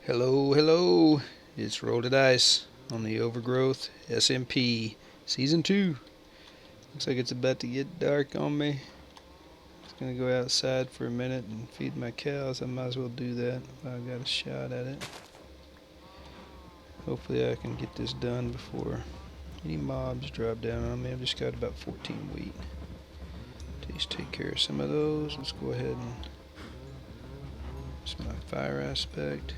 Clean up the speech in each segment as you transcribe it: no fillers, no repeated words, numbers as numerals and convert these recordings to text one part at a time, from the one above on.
Hello, hello. It's Roll the Dice on the Overgrowth SMP Season 2. Looks like it's about to get dark on me. Just gonna go outside for a minute and feed my cows. I might as well do that while I got a shot at it. Hopefully I can get this done before any mobs drop down on me. I've just got about 14 wheat. Just take care of some of those. Let's go ahead and it's my fire aspect.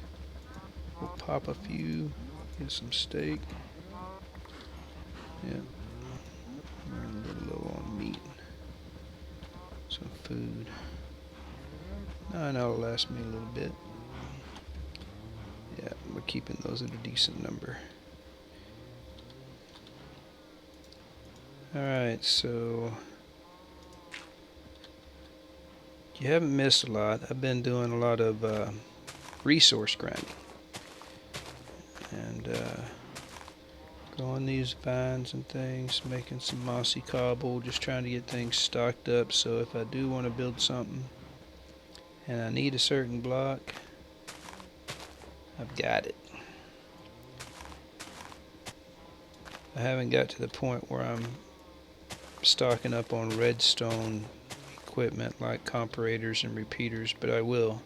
We'll pop a few, get some steak. Yeah, I'm a little low on meat. Some food. No, that'll last me a little bit. Yeah, we're keeping those at a decent number. Alright, so you haven't missed a lot. I've been doing a lot of resource grinding. And growing these vines and things, making some mossy cobble, just trying to get things stocked up so if I do want to build something and I need a certain block, I've got it. I haven't got to the point where I'm stocking up on redstone equipment like comparators and repeaters, but I will.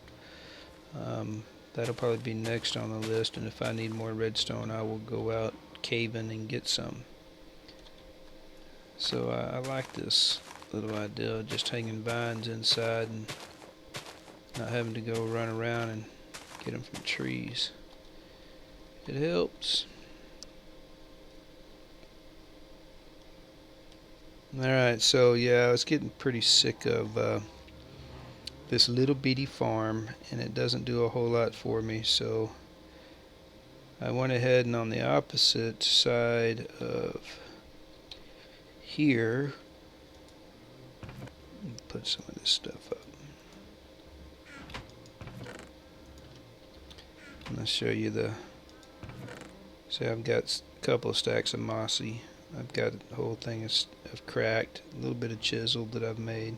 That'll probably be next on the list, and if I need more redstone I will go out caving and get some. So I like this little idea of just hanging vines inside and not having to go run around and get them from trees. It helps. Alright, so yeah, I was getting pretty sick of this little bitty farm, and it doesn't do a whole lot for me, so I went ahead and on the opposite side of here, put some of this stuff up. And I'll show you see, I've got a couple of stacks of mossy. I've got a whole thing of cracked, a little bit of chiseled that I've made,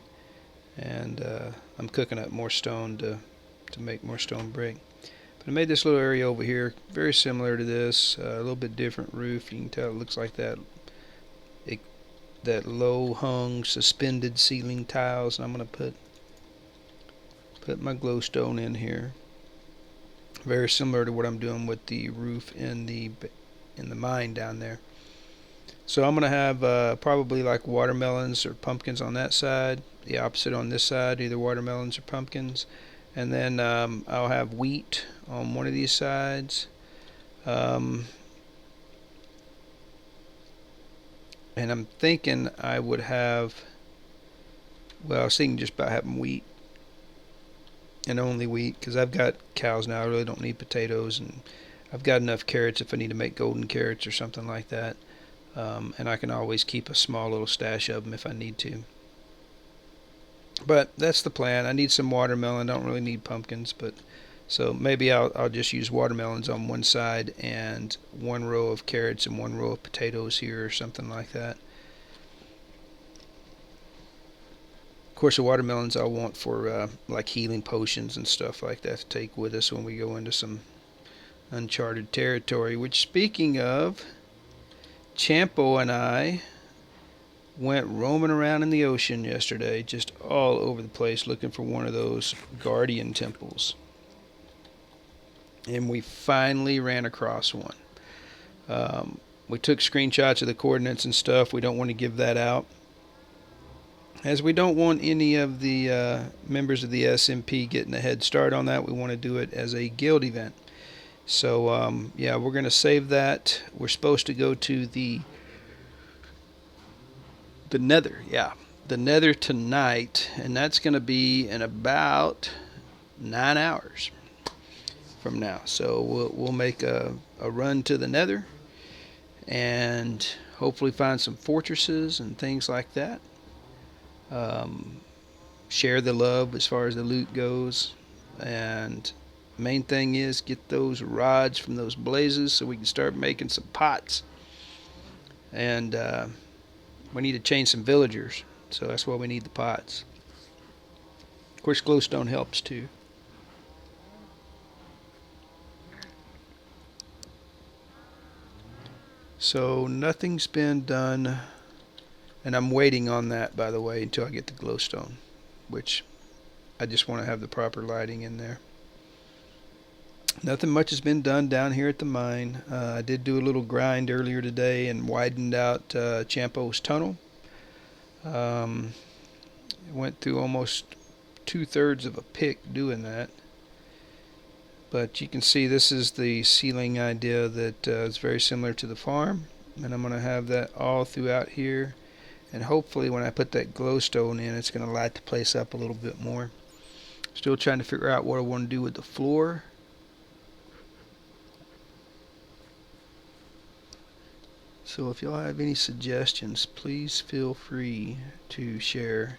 and I'm cooking up more stone to make more stone brick. But I made this little area over here, very similar to this, a little bit different roof. You can tell it looks like that low hung suspended ceiling tiles, and I'm going to put my glowstone in here. Very similar to what I'm doing with the roof in the mine down there. So I'm going to have probably like watermelons or pumpkins on that side, the opposite on this side, either watermelons or pumpkins. And then I'll have wheat on one of these sides. And I'm thinking I would have, well, I was thinking just about having wheat and only wheat, because I've got cows now. I really don't need potatoes, and I've got enough carrots if I need to make golden carrots or something like that. And I can always keep a small little stash of them if I need to. But that's the plan. I need some watermelon. I don't really need pumpkins, but so maybe I'll just use watermelons on one side and one row of carrots and one row of potatoes here or something like that. Of course, the watermelons I'll want for like healing potions and stuff like that to take with us when we go into some uncharted territory. Which, speaking of, Champo and I went roaming around in the ocean yesterday, just all over the place looking for one of those guardian temples. And we finally ran across one. We took screenshots of the coordinates and stuff. We don't want to give that out, as we don't want any of the members of the SMP getting a head start on that. We want to do it as a guild event. So yeah, we're going to save that. We're supposed to go to the Nether, yeah, the Nether tonight, and that's going to be in about 9 hours from now. So we'll make a run to the Nether and hopefully find some fortresses and things like that. Share the love as far as the loot goes, and main thing is get those rods from those blazes so we can start making some pots. And we need to change some villagers, so that's why we need the pots. Of course, glowstone helps too. So nothing's been done, and I'm waiting on that, by the way, until I get the glowstone, which I just want to have the proper lighting in there. Nothing much has been done down here at the mine. I did do a little grind earlier today and widened out Champo's tunnel. Went through almost 2/3 of a pick doing that. But you can see this is the ceiling idea that is very similar to the farm. And I'm going to have that all throughout here. And hopefully when I put that glowstone in, it's going to light the place up a little bit more. Still trying to figure out what I want to do with the floor. So if y'all have any suggestions, please feel free to share.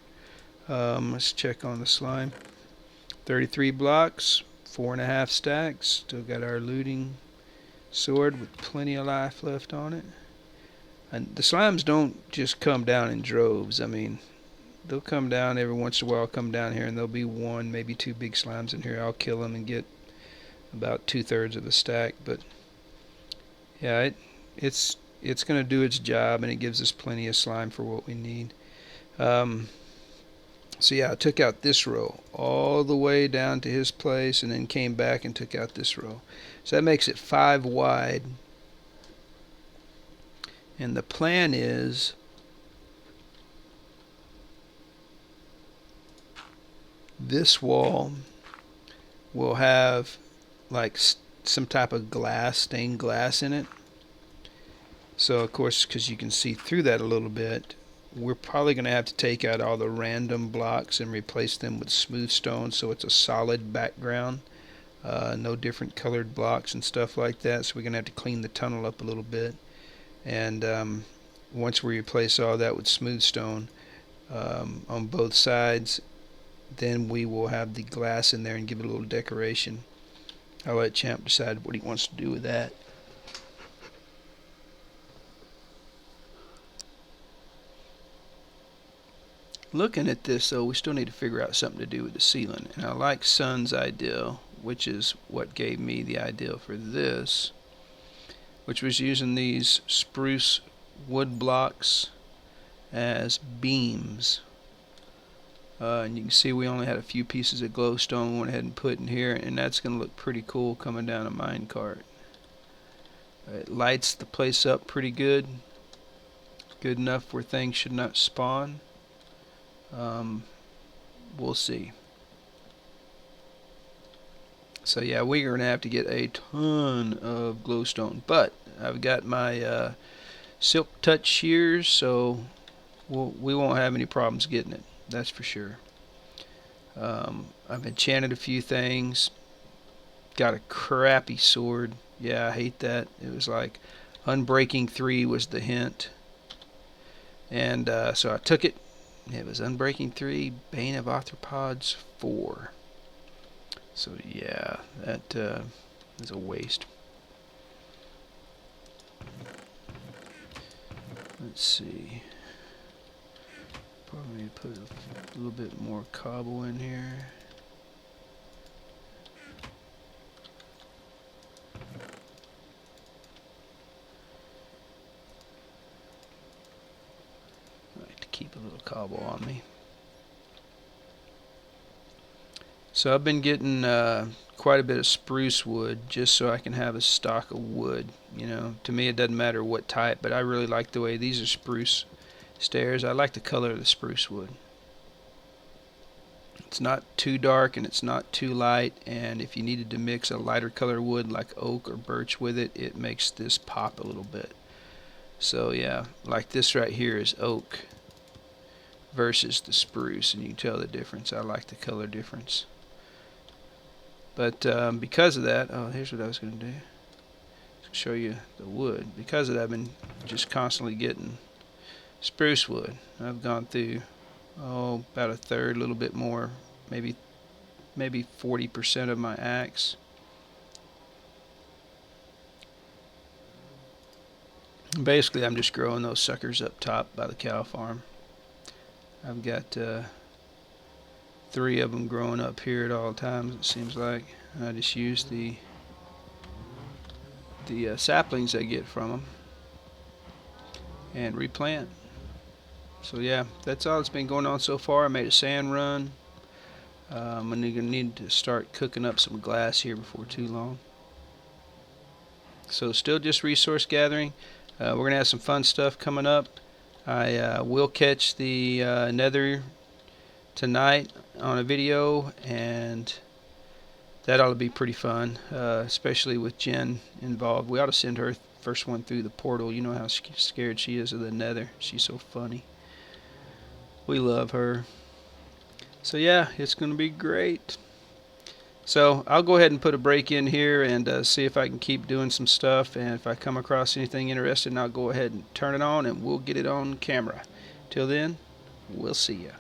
Let's check on the slime. 33 blocks, 4.5 stacks. Still got our looting sword with plenty of life left on it. And the slimes don't just come down in droves. I mean, they'll come down every once in a while. Come down here, and there'll be one, maybe two big slimes in here. I'll kill them and get about 2/3 of a stack. But yeah, it's going to do its job, and it gives us plenty of slime for what we need. So yeah, I took out this row all the way down to his place, and then came back and took out this row. So that makes it 5 wide. And the plan is this wall will have like some type of glass, stained glass in it. So of course, because you can see through that a little bit, we're probably going to have to take out all the random blocks and replace them with smooth stone, so it's a solid background. No different colored blocks and stuff like that. So we're going to have to clean the tunnel up a little bit. And once we replace all that with smooth stone on both sides, then we will have the glass in there and give it a little decoration. I'll let Champ decide what he wants to do with that. Looking at this, though, we still need to figure out something to do with the ceiling. And I like Sun's idea, which is what gave me the idea for this, which was using these spruce wood blocks as beams. And you can see we only had a few pieces of glowstone we went ahead and put in here, and that's going to look pretty cool coming down a minecart. It lights the place up pretty good. Good enough where things should not spawn. We'll see. So yeah, we're going to have to get a ton of glowstone, but I've got my silk touch shears, so we won't have any problems getting it, that's for sure. I've enchanted a few things. Got a crappy sword. Yeah, I hate that. It was like Unbreaking 3 was the hint, and so I took it. It was Unbreaking 3, Bane of Arthropods 4. So yeah, that is a waste. Let's see. Probably need to put a little bit more cobble in here. I like to keep a little cobble on me. So I've been getting quite a bit of spruce wood just so I can have a stock of wood. You know, to me it doesn't matter what type, but I really like the way these are spruce stairs. I like the color of the spruce wood. It's not too dark and it's not too light, and if you needed to mix a lighter color wood like oak or birch with it, it makes this pop a little bit. So yeah, like this right here is oak versus the spruce, and you can tell the difference. I like the color difference. But because of that, oh, here's what I was going to do. Show you the wood. Because of that, I've been just constantly getting spruce wood. I've gone through about a third, a little bit more, maybe 40% of my axe. Basically, I'm just growing those suckers up top by the cow farm. I've got 3 of them growing up here at all times, it seems like. I just use the saplings I get from them. and replant. So yeah, that's all that's been going on so far. I made a sand run. I'm going to need to start cooking up some glass here before too long. So still just resource gathering. We're going to have some fun stuff coming up. I will catch the nether tonight on a video, and that ought to be pretty fun, especially with Jen involved. We ought to send her first one through the portal. You know how scared she is of the nether. She's so funny. We love her. So yeah, it's going to be great. So I'll go ahead and put a break in here and see if I can keep doing some stuff, and if I come across anything interesting, I'll go ahead and turn it on and we'll get it on camera. Till then, we'll see ya.